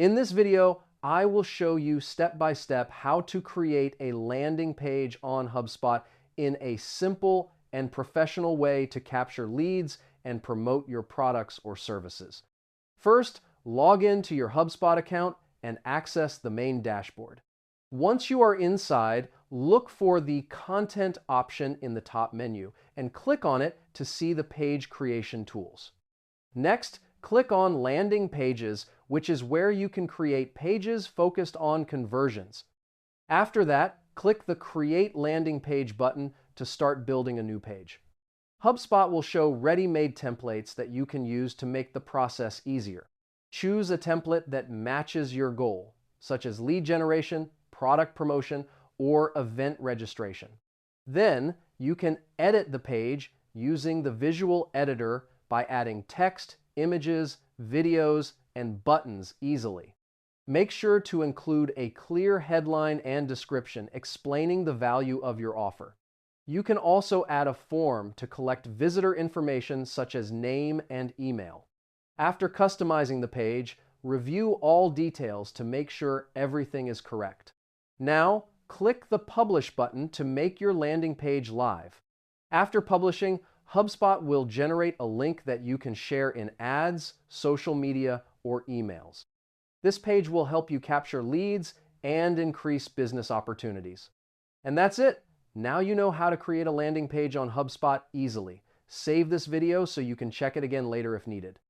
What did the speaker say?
In this video, I will show you step by step how to create a landing page on HubSpot in a simple and professional way to capture leads and promote your products or services. First, log into your HubSpot account and access the main dashboard. Once you are inside, look for the Content option in the top menu and click on it to see the page creation tools. Next, click on Landing Pages, which is where you can create pages focused on conversions. After that, click the Create Landing Page button to start building a new page. HubSpot will show ready-made templates that you can use to make the process easier. Choose a template that matches your goal, such as lead generation, product promotion, or event registration. Then, you can edit the page using the visual editor by adding text, images, videos, and buttons easily. Make sure to include a clear headline and description explaining the value of your offer. You can also add a form to collect visitor information such as name and email. After customizing the page, review all details to make sure everything is correct. Now, click the Publish button to make your landing page live. After publishing, HubSpot will generate a link that you can share in ads, social media, or emails. This page will help you capture leads and increase business opportunities. And that's it. Now you know how to create a landing page on HubSpot easily. Save this video so you can check it again later if needed.